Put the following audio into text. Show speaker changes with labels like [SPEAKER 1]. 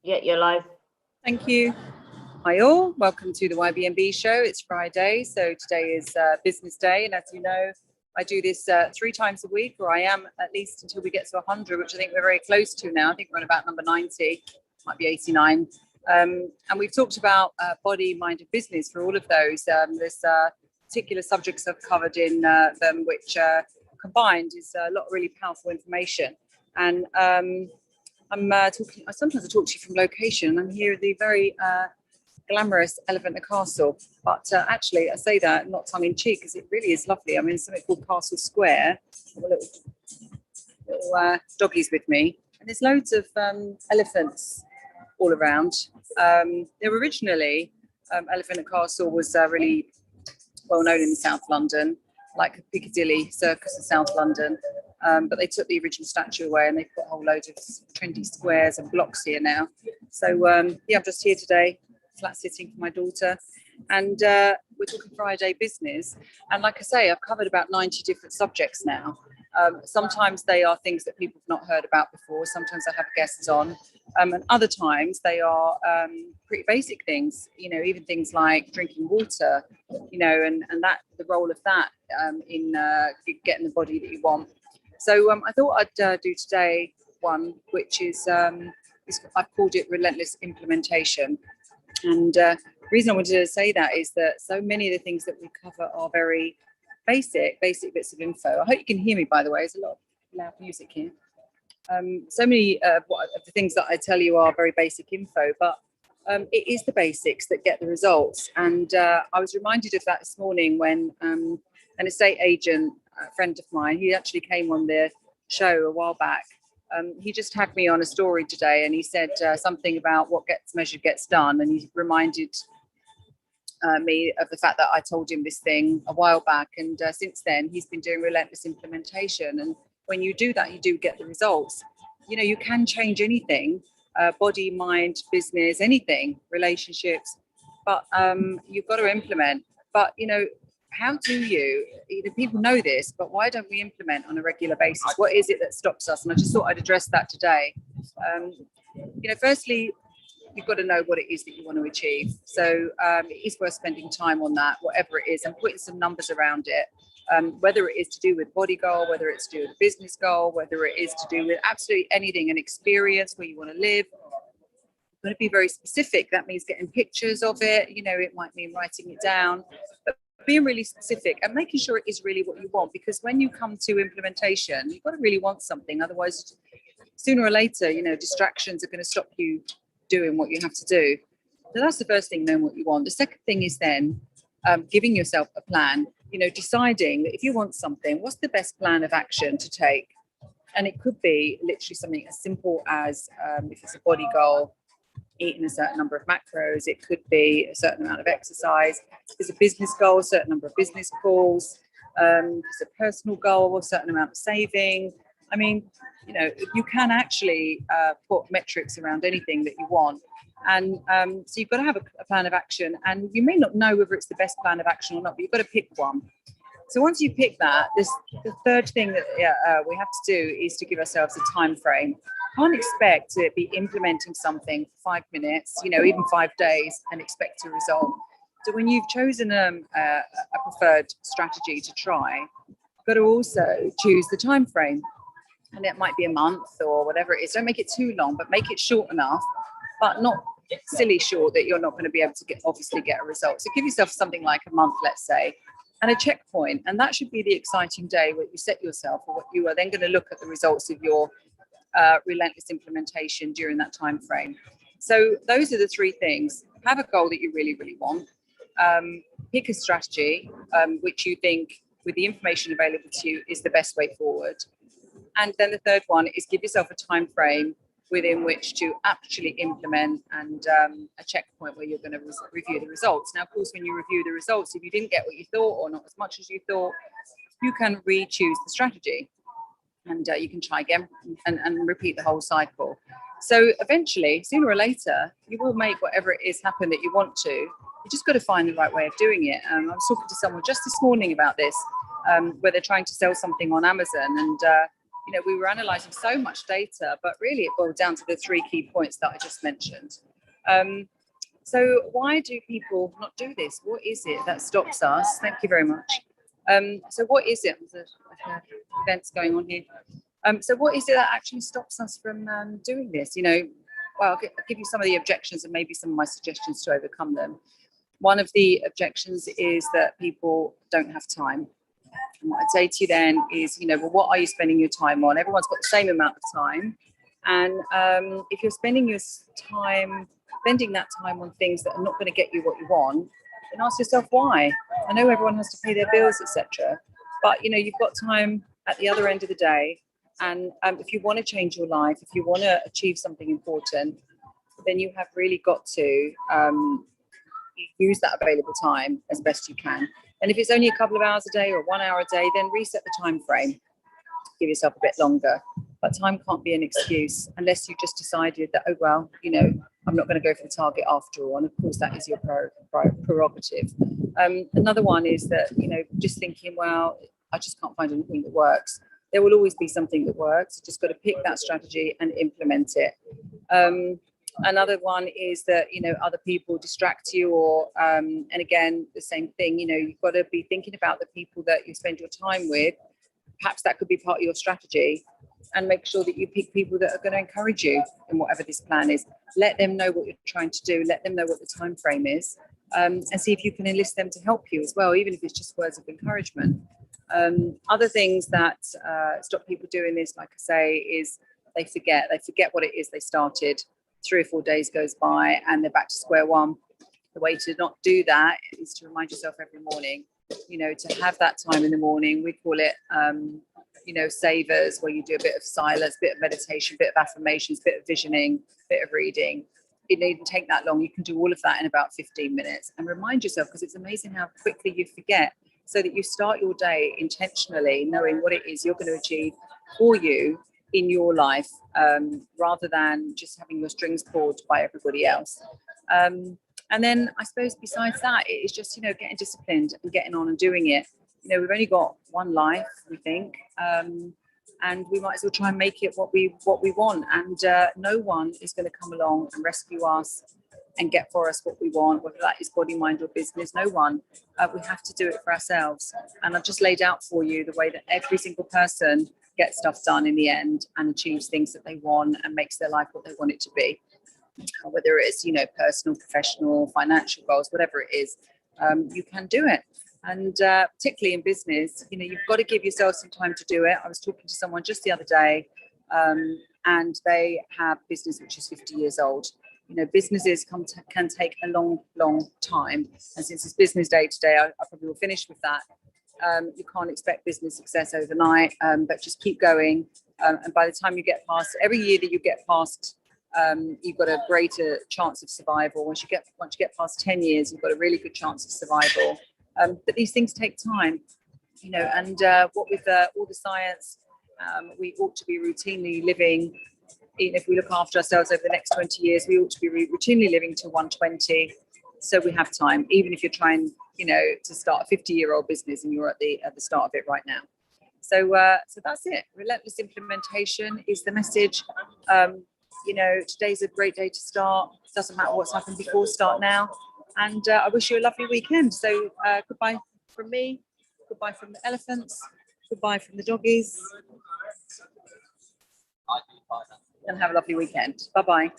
[SPEAKER 1] Yeah, you're live.
[SPEAKER 2] Thank you. Hi all, welcome to the YBMB show. It's Friday, so today is business day, and as you know, I do this 3 times a week, or I am at least until we get to 100, which I think we're very close to now. I think we're on about number 90, might be 89. And we've talked about body, mind, and business for all of those. There's particular subjects I've covered in them, which combined is a lot of really powerful information. And sometimes I talk to you from location. I'm here at the very glamorous Elephant and Castle, but actually I say that not tongue in cheek because it really is lovely. I'm in something called Castle Square. I've got little doggies with me, and there's loads of elephants all around. They were originally Elephant and Castle was really well known in South London, like Piccadilly Circus in South London. But they took the original statue away and they've got a whole load of trendy squares and blocks here now. So I'm just here today, flat sitting for my daughter, and we're talking Friday business. And like I say, I've covered about 90 different subjects now. Sometimes they are things that people have not heard about before. Sometimes I have guests on, and other times they are pretty basic things, even things like drinking water, and that the role of that in getting the body that you want. So I thought I'd do today one, which is I've called it relentless implementation. And the reason I wanted to say that is that so many of the things that we cover are very basic bits of info. I hope you can hear me, by the way. There's a lot of loud music here. So many of the things that I tell you are very basic info, but it is the basics that get the results. And I was reminded of that this morning when an estate agent, a friend of mine, he actually came on the show a while back. He just tagged me on a story today, and he said something about what gets measured gets done, and he reminded me of the fact that I told him this thing a while back, and since then he's been doing relentless implementation. And when you do that, you do get the results. You can change anything, body, mind, business, anything, relationships, but you've got to implement. But how do you, people know this, but why don't we implement on a regular basis? What is it that stops us? And I just thought I'd address that today. Firstly, you've got to know what it is that you want to achieve. So it is worth spending time on that, whatever it is, and putting some numbers around it. Whether it is to do with body goal, whether it's to do with a business goal, whether it is to do with absolutely anything, an experience where you want to live. You're going to be very specific. That means getting pictures of it. It might mean writing it down, but being really specific and making sure it is really what you want, because when you come to implementation, you've got to really want something. Otherwise, sooner or later, distractions are going to stop you doing what you have to do. So that's the first thing, knowing what you want. The second thing is then giving yourself a plan, deciding that if you want something, what's the best plan of action to take? And it could be literally something as simple as if it's a body goal, eating a certain number of macros. It could be a certain amount of exercise. If it's a business goal, a certain number of business calls. If it's a personal goal, a certain amount of saving. I mean, you can actually put metrics around anything that you want. And so you've got to have a plan of action, and you may not know whether it's the best plan of action or not, but you've got to pick one. So once you pick that, the third thing that we have to do is to give ourselves a time frame. Can't expect to be implementing something for 5 minutes, even 5 days, and expect a result. So when you've chosen a preferred strategy to try, you've got to also choose the time frame. And it might be a month or whatever it is. Don't make it too long, but make it short enough, but not silly short that you're not going to be able to get a result. So give yourself something like a month, let's say, and a checkpoint. And that should be the exciting day where you set yourself for what you are then going to look at the results of your relentless implementation during that time frame. So those are the 3 things. Have a goal that you really, really want. Pick a strategy which you think, with the information available to you, is the best way forward. And then the third one is give yourself a time frame within which to actually implement, and a checkpoint where you're going to review the results. Now, of course, when you review the results, if you didn't get what you thought or not as much as you thought, you can re-choose the strategy, and you can try again and repeat the whole cycle. So eventually, sooner or later, you will make whatever it is happen that you want to. You just got to find the right way of doing it. I was talking to someone just this morning about this, where they're trying to sell something on Amazon, and we were analysing so much data, but really it boiled down to the 3 key points that I just mentioned. So why do people not do this? What is it that stops us? Thank you very much. So what is it? There's events going on here. So what is it that actually stops us from doing this? Well, I'll give you some of the objections and maybe some of my suggestions to overcome them. One of the objections is that people don't have time. And what I'd say to you then is, well, what are you spending your time on? Everyone's got the same amount of time. And if you're spending that time on things that are not going to get you what you want, then ask yourself why. I know everyone has to pay their bills, etc. But, you've got time at the other end of the day. And if you want to change your life, if you want to achieve something important, then you have really got to use that available time as best you can. And if it's only a couple of hours a day or 1 hour a day, then reset the time frame. Give yourself a bit longer. But time can't be an excuse unless you just decided that, oh, well, I'm not going to go for the target after all. And of course, that is your prerogative. Another one is that, just thinking, well, I just can't find anything that works. There will always be something that works. You just got to pick that strategy and implement it. Another one is that, other people distract you or, and again, the same thing, you've got to be thinking about the people that you spend your time with. Perhaps that could be part of your strategy, and make sure that you pick people that are going to encourage you in whatever this plan is. Let them know what you're trying to do. Let them know what the time frame is, and see if you can enlist them to help you as well, even if it's just words of encouragement. Other things that stop people doing this, like I say, is they forget what it is they started. 3 or 4 days goes by and they're back to square one. The way to not do that is to remind yourself every morning, to have that time in the morning. We call it, savers, where you do a bit of silence, bit of meditation, bit of affirmations, bit of visioning, bit of reading. It needn't take that long. You can do all of that in about 15 minutes and remind yourself, because it's amazing how quickly you forget, so that you start your day intentionally knowing what it is you're going to achieve for you in your life, rather than just having your strings pulled by everybody else. And then I suppose besides that, it is just, getting disciplined and getting on and doing it. We've only got one life, we think, and we might as well try and make it what we want. And no one is going to come along and rescue us and get for us what we want, whether that is body, mind or business. No one. We have to do it for ourselves. And I've just laid out for you the way that every single person gets stuff done in the end and achieves things that they want and makes their life what they want it to be. Whether it's, personal, professional, financial goals, whatever it is, you can do it. And particularly in business, you've got to give yourself some time to do it. I was talking to someone just the other day, and they have business which is 50 years old. Businesses can take a long, long time. And since it's business day today, I probably will finish with that. You can't expect business success overnight, but just keep going. And by the time you get past, every year that you get past, you've got a greater chance of survival. Once you get past 10 years, you've got a really good chance of survival. But these things take time, and what with all the science, we ought to be routinely living. Even if we look after ourselves over the next 20 years, we ought to be routinely living to 120. So we have time, even if you're trying, to start a 50-year-old business and you're at the start of it right now. So that's it. Relentless implementation is the message. Today's a great day to start. It doesn't matter what's happened before, start now. And I wish you a lovely weekend. So goodbye from me, goodbye from the elephants, goodbye from the doggies. And have a lovely weekend. Bye-bye.